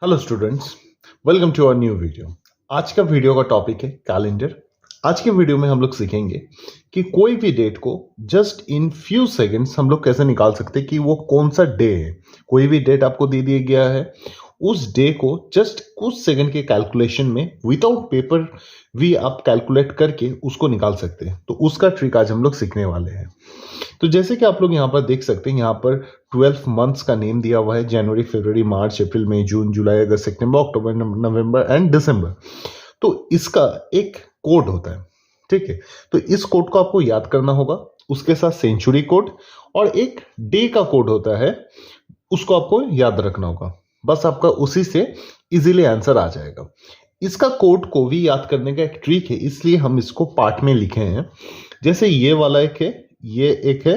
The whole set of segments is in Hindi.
Hello students, welcome to our new video. आज का वीडियो का टॉपिक है कैलेंडर। आज के वीडियो में हम लोग सीखेंगे कि कोई भी डेट को जस्ट इन फ्यू सेकंड्स हम लोग कैसे निकाल सकते हैं कि वो कौन सा डे है। कोई भी डेट आपको दे दिया गया है, उस डे को जस्ट कुछ सेकंड के कैलकुलेशन में विदाउट पेपर भी आप कैलकुलेट करके उसको निकाल सकते हैं। तो उसका ट्रिक आज हम लोग सीखने वाले हैं। तो जैसे कि आप लोग यहाँ पर देख सकते हैं, यहाँ पर 12 मंथ्स का नेम दिया हुआ है, जनवरी, फरवरी, मार्च, अप्रैल, मई, जून, जुलाई, अगस्त, सितंबर, अक्टूबर, नवंबर एंड दिसंबर। तो इसका एक कोड होता है, ठीक है। तो इस कोड को आपको याद करना होगा, उसके साथ सेंचुरी कोड और एक डे का कोड होता है, उसको आपको याद रखना होगा। बस आपका उसी से इजीली आंसर आ जाएगा। इसका कोड को भी याद करने का एक ट्रिक है, इसलिए हम इसको पार्ट में लिखे हैं। जैसे ये वाला एक है, ये एक है,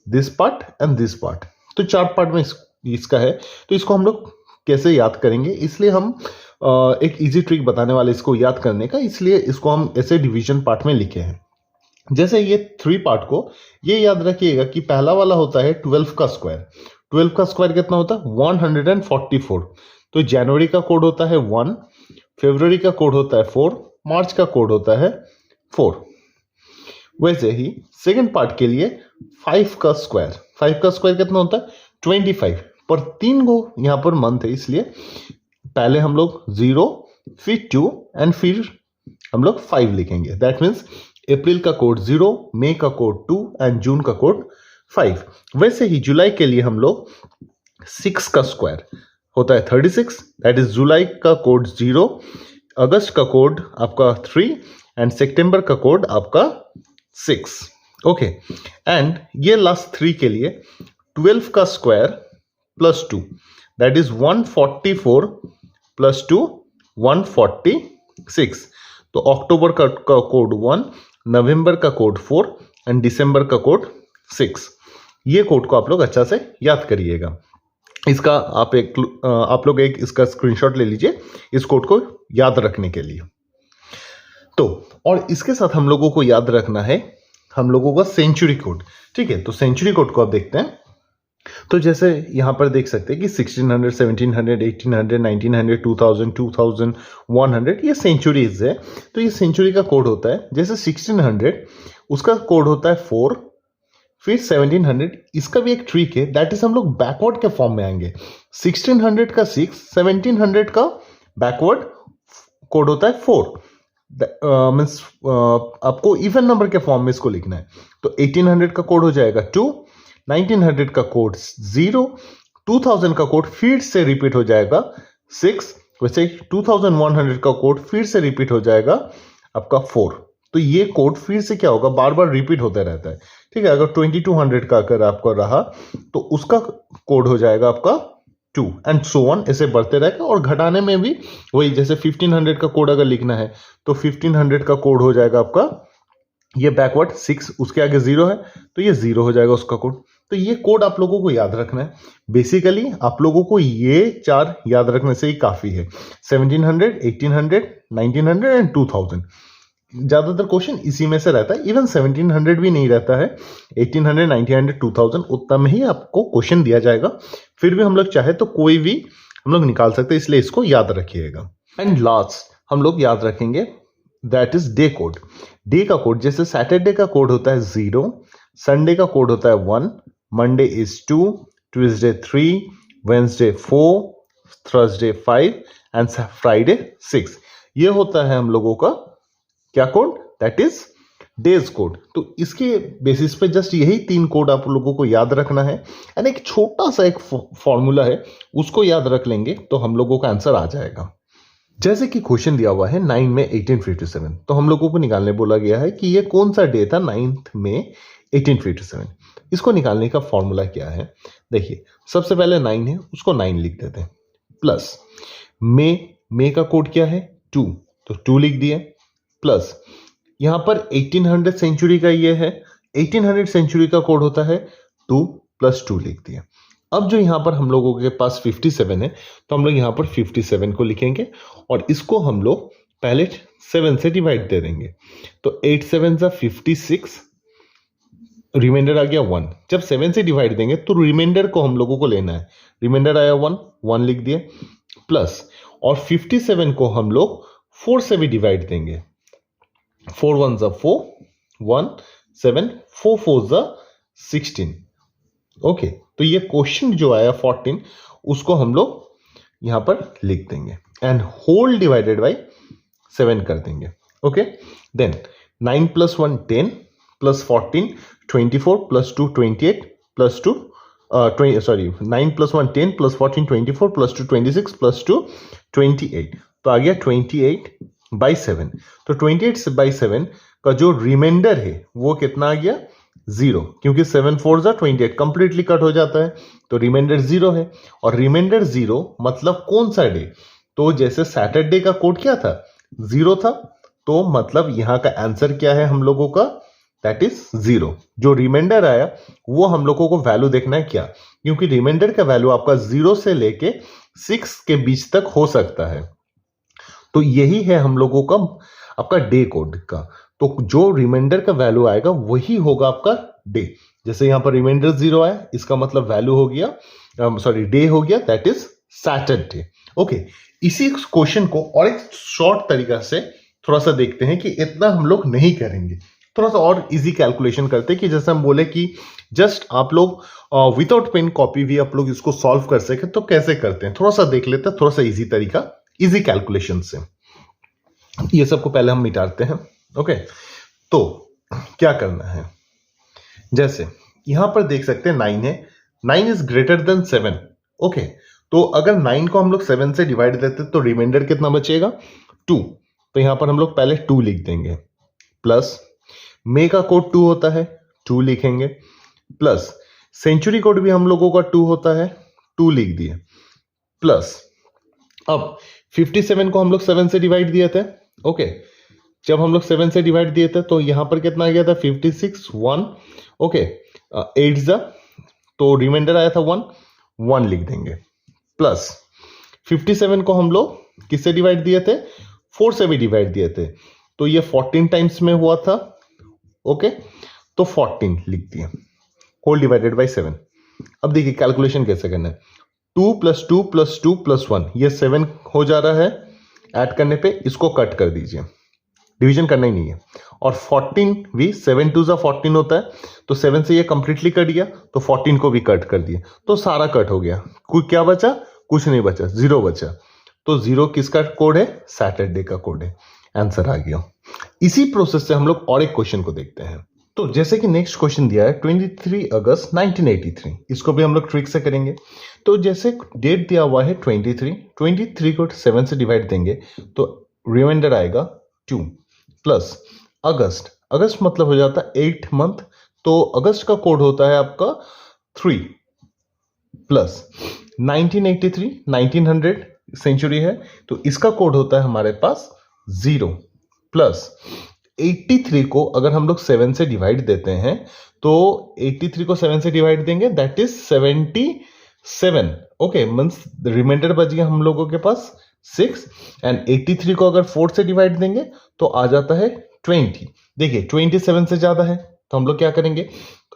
this part and this part. तो चार पार्ट में इसका है। तो इसको हम लोग कैसे याद करेंगे, इसलिए हम एक इजी ट्रिक बताने वाले इसको याद करने का, इसलिए इसको हम ऐसे डिवीजन पार्ट में लिखे हैं। जैसे ये 3 पार्ट को ये याद रखिएगा कि पहला वाला होता है 12 का स्क्वायर। 12 का स्क्वायर कितना होता है? 144। तो जनवरी का कोड होता है 1, फरवरी का कोड होता है 4, मार्च का कोड होता है 4। वैसे ही सेकंड पार्ट के लिए 5 का स्क्वायर। 5 का स्क्वायर कितना होता है? 25। पर 3 गो यहाँ पर मंथ है, इसलिए पहले हम लोग 0, फिर 2 एंड फिर हम लोग 5 लिखेंगे। दैट मीन्स अप्रैल का कोड 0, मई का कोड 2 एंड जून का कोड 5। वैसे ही जुलाई के लिए हम लोग 6 का स्क्वायर होता है 36। दैट इज जुलाई का कोड 0, अगस्त का कोड आपका 3 एंड सितंबर का कोड आपका 6। ओके, एंड ये लास्ट 3 के लिए 12 का square plus 2, that is 144 plus 2 146। तो अक्टूबर का कोड 1, नवंबर का कोड 4 एंड दिसंबर का कोड 6। ये कोड को आप लोग अच्छा से याद करिएगा। इसका आप लोग एक इसका स्क्रीनशॉट ले लीजिए इस कोड को याद रखने के लिए। तो और इसके साथ हम लोगों को याद रखना है हम लोगों का सेंचुरी कोड, ठीक है। तो सेंचुरी कोड को आप देखते हैं। तो जैसे यहां पर देख सकते हैं कि 1600, 1700, 1800, 1900, 2000, 2100 ये सेंचुरीज है। तो ये सेंचुरी का कोड होता है। जैसे 1600 उसका कोड होता है 4, फिर 1700 इसका भी एक ट्रिक है, दैट इज हम लोग बैकवर्ड के फॉर्म में आएंगे। 1600 का 6, 1700 का बैकवर्ड कोड होता है 4। मीन्स आपको इवन नंबर के फॉर्म में इसको लिखना है। तो 1800 का कोड हो जाएगा 2, 1900 का कोड 0, 2000 का कोड फिर से रिपीट हो जाएगा 6। वैसे 2100 का कोड फिर से रिपीट हो जाएगा आपका 4। तो ये कोड फिर से क्या होगा, बार बार रिपीट होता रहता है, ठीक है। अगर 2200 का अगर आपका रहा तो उसका कोड हो जाएगा आपका 2 एंड सो ऑन, ऐसे बढ़ते रहेगा। और घटाने में भी वही, जैसे 1500 का कोड अगर लिखना है तो 1500 का कोड हो जाएगा आपका ये बैकवर्ड 6, उसके आगे 0 है तो ये 0 हो जाएगा उसका कोड। तो ये कोड आप लोगों को याद रखना है। बेसिकली आप लोगों को ये 4 याद रखने से ही काफी है। 1700, 1800, 1900 एंड 2000। ज्यादातर क्वेश्चन इसी में से रहता है। इवन 1700 भी नहीं रहता है, 1800, 1900, 2000 उतना में ही आपको क्वेश्चन दिया जाएगा। फिर भी हम लोग चाहे तो कोई भी हम लोग निकाल सकते हैं, इसलिए इसको याद रखिएगा। एंड लास्ट हम लोग याद रखेंगे that is day code. Day का कोड, जैसे सैटरडे का कोड होता है 0, संडे का कोड होता है 1, Monday is 2, Tuesday 3, Wednesday 4, Thursday 5 and Friday 6। ये होता है हम लोगों का क्या code, that is days code. तो इसके बेसिस पे जस्ट यही 3 कोड आप लोगों को याद रखना है। एंड एक छोटा सा एक फॉर्मूला है, उसको याद रख लेंगे तो हम लोगों का आंसर आ जाएगा। जैसे कि क्वेश्चन दिया हुआ है 9 में 1857, तो हम लोगों को निकालने बोला गया है कि ये कौन सा डे था 9 में 1857। इसको निकालने का फॉर्मूला क्या है, देखिए। सबसे पहले 9 है, उसको 9 लिख देते हैं, प्लस मे का कोड क्या है 2, तो 2 लिख दिए, प्लस यहां पर 1800 सेंचुरी का ये है, 1800 सेंचुरी का कोड होता है 2 प्लस 2 लिख दिया। अब जो यहां पर हम लोगों के पास 57 है, तो हम लोग यहां पर 57 को लिखेंगे और इसको हम लोग पहले 7 से डिवाइड दे देंगे। तो 8 7 जा 56, रिमाइंडर आ गया 1। जब 7 से डिवाइड देंगे तो रिमाइंडर को हम लोगों को लेना है। रिमाइंडर आया 1 लिख दिए, प्लस, और 57 को हम लोग 4 से भी डिवाइड देंगे। 4 1 जा 4, 1 7, 4 4 जा 16। ओके, तो ये क्वेश्चन जो आया 14 उसको हम लोग यहां पर लिख देंगे एंड होल डिवाइडेड बाई 7 कर देंगे। Okay, then 9 plus 1 10 plus 14 24 plus 2 28 plus 2 9 plus 1 10 plus 14 24 plus 2 26 plus 2 28, तो आ गया 28 बाई 7। तो 28 बाई 7 का जो रिमाइंडर है वो कितना आ गया? 0, क्योंकि 7 4 जा 28 कंप्लीटली कट हो जाता है, तो रिमाइंडर 0 है। और रिमाइंडर 0 मतलब कौन सा डे? तो जैसे सैटरडे का कोड क्या था? 0 था, तो मतलब यहां का आंसर क्या है हम लोगों का? That is 0। जो रिमाइंडर आया वो हम लोगों को वैल्यू देखना है क्या, क्योंकि रिमाइंडर का वैल्यू आपका 0 से लेके 6 के बीच तक हो सकता है। तो यही है हम लोगों का आपका डे कोड का। तो जो रिमाइंडर का वैल्यू आएगा वही होगा आपका डे। जैसे यहां पर रिमाइंडर 0 आया, इसका मतलब वैल्यू हो गया, डे हो गया, दैट इज सैटरडे। ओके, इसी क्वेश्चन को और एक शॉर्ट तरीका से थोड़ा सा देखते हैं कि इतना हम लोग नहीं करेंगे, थोड़ा सा और इजी कैलकुलेशन करते हैं कि जैसे हम बोले कि जस्ट आप लोग विदाउट पेन कॉपी भी आप लोग इसको सॉल्व कर सके, तो कैसे करते हैं थोड़ा सा देख लेते हैं, थोड़ा सा इजी तरीका, इजी कैलकुलेशन से। ये सबको पहले हम मिटाते हैं। ओके, तो क्या करना है, जैसे यहां पर देख सकते हैं 9 है, 9 इज ग्रेटर देन 7। ओके, तो अगर 9 को हम लोग 7 से डिवाइड देते तो रिमाइंडर कितना बचेगा? 2। तो यहां पर हम लोग पहले 2 लिख देंगे, प्लस मे का कोड 2 होता है, 2 लिखेंगे, प्लस सेंचुरी कोड भी हम लोगों का 2 होता है, 2 लिख दिए, प्लस अब 57 को हम लोग 7 से डिवाइड दिए थे। ओके, जब हम लोग 7 से डिवाइड दिए थे तो यहां पर कितना आ गया था? 56 1। ओके, 8 जा, तो रिमाइंडर आया था 1, 1 लिख देंगे, प्लस 57 को हम लोग किससे डिवाइड दिए थे? 4 से भी डिवाइड दिए थे, तो ये 14 टाइम्स में हुआ था। ओके, तो 14 लिख दिए, होल डिवाइडेड बाई 7। अब देखिए कैलकुलेशन कैसे करना है। 2 प्लस 2 प्लस 2 प्लस 1, ये 7 हो जा रहा है, ऐड करने पे इसको कट कर दीजिए, डिवीजन करना ही नहीं है। और 14 भी 7 2 जा 14 होता है, तो 7 से ये कंप्लीटली कट गया, तो 14 को भी कट कर दिए, तो सारा कट हो गया। कुछ क्या बचा? कुछ नहीं बचा, 0 बचा। तो 0 किसका कोड है? सैटरडे का कोड है। आंसर आ गया। इसी प्रोसेस से हम लोग और एक क्वेश्चन को देखते हैं। तो जैसे कि नेक्स्ट क्वेश्चन दिया है 23 अगस्त 1983, इसको भी हम लोग ट्रिक से करेंगे। तो जैसे डेट दिया हुआ है 23 को 7 से डिवाइड देंगे तो रिमाइंडर आएगा 2, प्लस अगस्त मतलब हो जाता है 8 मंथ, तो अगस्त का कोड होता है आपका 3, प्लस 1983 1900 सेंचुरी है, तो इसका कोड होता है हमारे पास 0, प्लस 83 को अगर हम लोग 7 से डिवाइड देते हैं तो 83 को 7 से डिवाइड देंगे, that is 77। Okay, means remainder बच गया हम लोगों के पास 6, एंड 83 को अगर 4 से डिवाइड देंगे तो आ जाता है 20। देखिए 27 से ज्यादा है, तो हम लोग क्या करेंगे,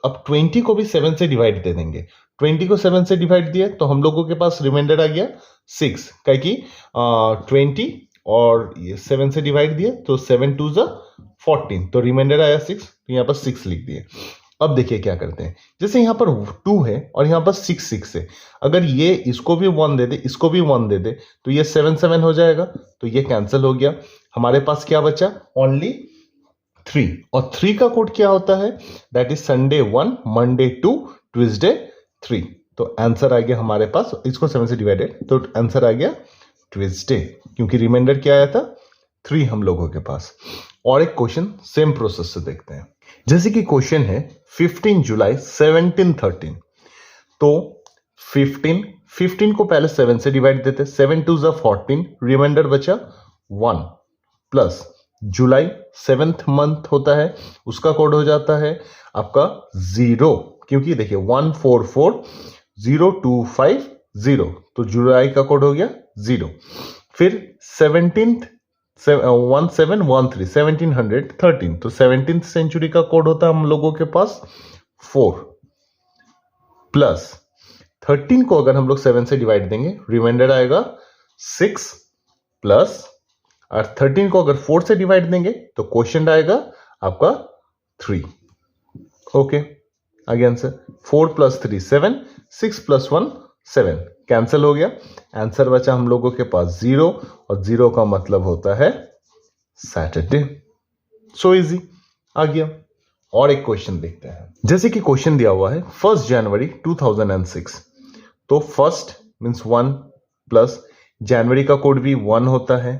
अब 20 को भी 7 से डिवाइड दे देंगे। 20 को 7 से डिवाइड दिए तो हम लोगों के पास रिमाइंडर आ गया 6, क्या कि 20 और ये 7 से डिवाइड दिए तो 7 2 जा 14, तो रिमाइंडर आया 6, तो यहाँ पर 6 लिख दिए। अब देखिए क्या करते हैं, जैसे यहाँ पर 2 है और यहाँ पर 6 6 है, अगर ये इसको भी 1 दे दे, इसको भी 1 दे दे, तो ये 7 7 हो जाएगा, तो ये कैंसिल हो गया। हमारे पास क्या बचा? ओनली 3, और 3 का कोड क्या होता है? That is Sunday 1, Monday 2, Tuesday 3। तो आंसर आ गया हमारे पास, इसको 7 से डिवाइडेड, तो आंसर आ गया ट्यूसडे, क्योंकि रिमाइंडर क्या आया था? 3 हम लोगों के पास। और एक क्वेश्चन सेम प्रोसेस से देखते हैं। जैसे कि क्वेश्चन है 15 जुलाई 1713, तो 15 को पहले 7 से डिवाइड देते, 7 2 जा 14, रिमाइंडर बचा 1, प्लस जुलाई 7th मंथ होता है, उसका कोड हो जाता है आपका 0, क्योंकि देखिए 144025 तो जुलाई का कोड हो गया 0। फिर 1713, तो 17th सेंचुरी का कोड होता है हम लोगों के पास 4, प्लस 13 को अगर हम लोग 7 से डिवाइड देंगे, रिमाइंडर आएगा 6 प्लस, और 13 को अगर 4 से डिवाइड देंगे तो क्वोशिएंट आएगा आपका 3। ओके, आगे आंसर 4 प्लस 3 7, 6 प्लस 1 7, कैंसिल हो गया। आंसर बचा हम लोगों के पास 0, और 0 का मतलब होता है सैटरडे। सो इजी, आ गया। और एक क्वेश्चन देखते हैं। जैसे कि क्वेश्चन दिया हुआ है 1 जनवरी 2006, तो फर्स्ट मीन्स 1 प्लस जनवरी का कोड भी 1 होता है,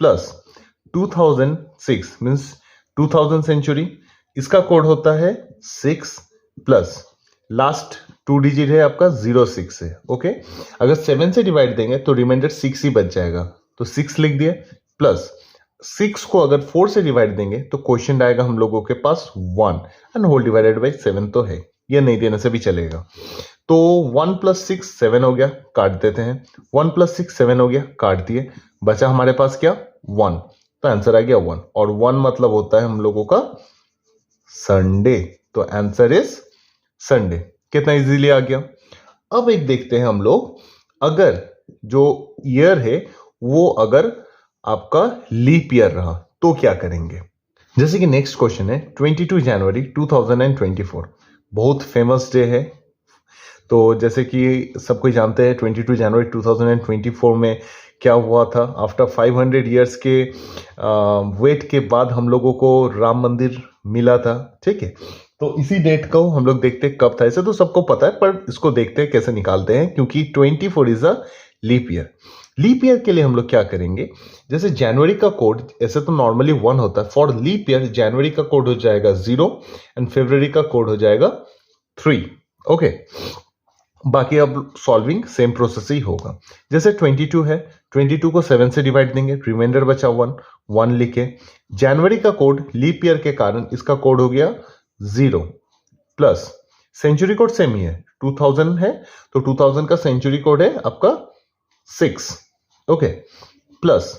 प्लस 2006 मीन्स 2000 सेंचुरी, इसका कोड होता है 6, प्लस लास्ट 2 डिजिट है आपका 06 है। ओके, अगर 7 से डिवाइड देंगे तो रिमाइंडर 6 ही बच जाएगा, तो 6 लिख दिए, प्लस 6 को अगर 4 से डिवाइड देंगे तो क्वोशिएंट आएगा हम लोगों के पास 1, एंड होल डिवाइडेड बाई 7 तो है, ये नहीं देने से भी चलेगा। तो 1 प्लस 6 7 हो गया, काट देते हैं। 1 प्लस 6 7 हो गया, काट दिए, बचा हमारे पास क्या 1, तो आंसर आ गया 1, और 1 मतलब होता है हम लोगों का संडे, तो आंसर इज संडे। कितना इजीली आ गया। अब एक देखते हैं हम लोग, अगर जो ईयर है वो अगर आपका लीप ईयर रहा तो क्या करेंगे। जैसे कि नेक्स्ट क्वेश्चन है 22 जनवरी 2024, बहुत फेमस डे है। तो जैसे कि सब कोई जानते हैं 22 जनवरी 2024 में क्या हुआ था। आफ्टर 500 ईयर्स के वेट के बाद हम लोगों को राम मंदिर मिला था, ठीक है। तो इसी डेट को हम लोग देखते हैं कब था। ऐसे तो सबको पता है, पर इसको देखते हैं कैसे निकालते हैं, क्योंकि 24 is a leap year. Leap year के लिए हम लोग क्या करेंगे, जैसे जनवरी का कोड ऐसे तो नॉर्मली 1 होता है, फॉर लीप ईयर जनवरी का कोड हो जाएगा 0 एंड फरवरी का कोड हो जाएगा 3। ओके, बाकी अब सॉल्विंग सेम प्रोसेस ही होगा। जैसे 22 है, 22 को 7 से डिवाइड देंगे, रिमाइंडर बचा 1, 1 लिखे। जनवरी का कोड लीप ईयर के कारण इसका कोड हो गया 0, प्लस सेंचुरी कोड सेम ही है, 2000 है, तो 2000 का सेंचुरी कोड है आपका 6। ओके, प्लस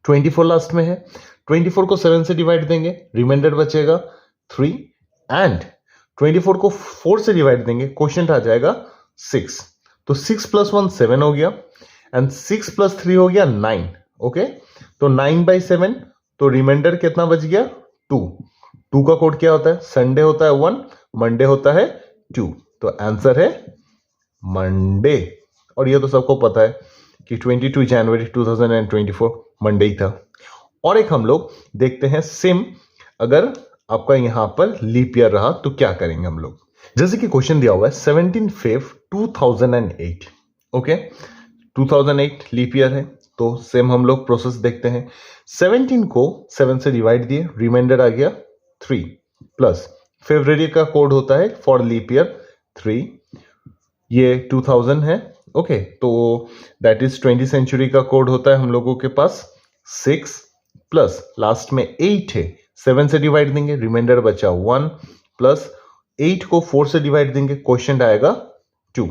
24 लास्ट में है, 24 को 7 से डिवाइड देंगे, रिमाइंडर बचेगा 3, एंड 24 को 4 से डिवाइड देंगे, क्वोशिएंट आ जाएगा 6। तो 6 प्लस 1 7 हो गया, एंड 6 प्लस 3 हो गया 9। ओके, तो 9/7, तो रिमाइंडर कितना बच गया 2। 2 का कोड क्या होता है, संडे होता है 1, मंडे होता है 2, तो आंसर है मंडे। और ये तो सबको पता है कि 22 जनवरी 2024 मंडे ही था। और एक हम लोग देखते हैं सेम, अगर आपका यहां पर लीप ईयर रहा तो क्या करेंगे हम लोग। जैसे कि क्वेश्चन दिया हुआ है 17 फेब 2008। ओके, 2008 लीप ईयर है, तो सेम हम लोग प्रोसेस देखते हैं। 17 को 7 से डिवाइड दिए, रिमाइंडर आ गया 3, प्लस फरवरी का कोड होता है फॉर लीप ईयर 3, ये 2000 है। ओके, तो दैट इज 20 सेंचुरी का कोड होता है हम लोगों के पास 6, प्लस लास्ट में 8 है, 7 से डिवाइड देंगे, रिमाइंडर बचा 1, प्लस 8 को 4 से डिवाइड देंगे, क्वोशिएंट आएगा 2।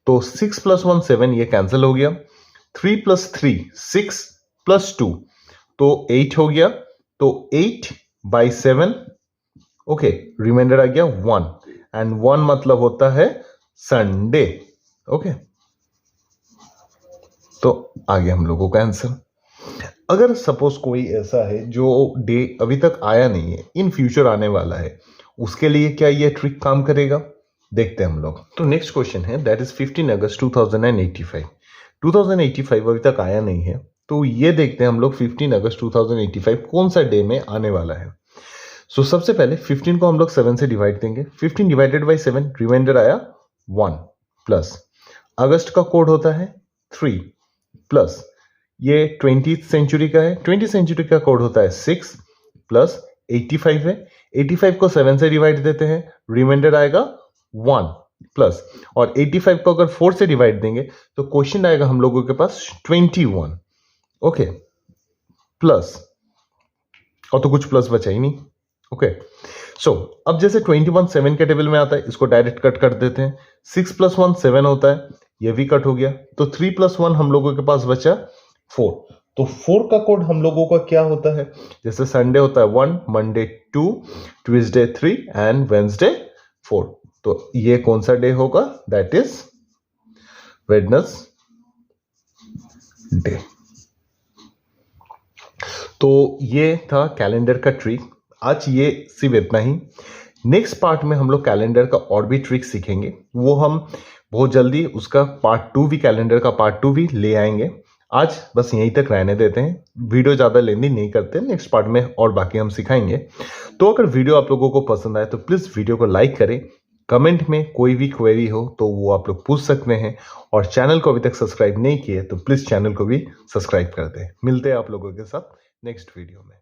तो 6 प्लस 1 7, ये कैंसिल हो गया। 3 प्लस 3 6 प्लस 2, तो 8 हो गया, तो 8/7। ओके, रिमाइंडर आ गया 1, एंड 1 मतलब होता है संडे। ओके, तो आ गया हम लोगों का आंसर। अगर सपोज कोई ऐसा है जो डे अभी तक आया नहीं है, इन फ्यूचर आने वाला है, उसके लिए क्या ये ट्रिक काम करेगा, देखते हैं हम लोग। तो नेक्स्ट क्वेश्चन है दैट इज 15 अगस्त 2085। 2085 अभी तक आया नहीं है, तो ये देखते हैं हम लोग 15 अगस्त 2085 कौन सा डे में आने वाला है। सो सबसे पहले 15 को हम लोग 7 से डिवाइड देंगे, 15 डिवाइडेड बाई 7, रिमाइंडर आया 1, प्लस अगस्त का कोड होता है 3, प्लस ये 20th सेंचुरी का है, 20th सेंचुरी का कोड होता है 6, प्लस 85 है, 85 को 7 से डिवाइड देते हैं, रिमाइंडर आएगा 1, प्लस और 85 को अगर 4 से डिवाइड देंगे तो क्वेश्चन आएगा हम लोगों के पास 21। ओके, प्लस और तो कुछ प्लस बचा ही नहीं। ओके, सो अब जैसे 21 7 के टेबल में आता है, इसको डायरेक्ट कट कर देते हैं। 6 प्लस 1 7 होता है, ये भी कट हो गया, तो 3 प्लस 1 हम लोगों के पास बचा 4। तो 4 का कोड हम लोगों का क्या होता है, जैसे संडे होता है 1, मंडे 2, ट्यूसडे 3 एंड वेडनेसडे 4। तो ये कौन सा डे होगा, दैट इज वेडनेसडे। डे। तो ये था कैलेंडर का ट्रिक। आज ये सिर्फ इतना ही। नेक्स्ट पार्ट में हम लोग कैलेंडर का और भी ट्रिक सीखेंगे, वो हम बहुत जल्दी उसका पार्ट 2 भी, कैलेंडर का पार्ट 2 भी ले आएंगे। आज बस यहीं तक रहने देते हैं, वीडियो ज़्यादा लेंदी नहीं करते, नेक्स्ट पार्ट में और बाकी हम सिखाएंगे। तो अगर वीडियो आप लोगों को पसंद आए तो प्लीज़ वीडियो को लाइक करें, कमेंट में कोई भी क्वेरी हो तो वो आप लोग पूछ सकते हैं, और चैनल को अभी तक सब्सक्राइब नहीं किए तो प्लीज़ चैनल को भी सब्सक्राइब कर दें। मिलते हैं आप लोगों के साथ नेक्स्ट वीडियो में।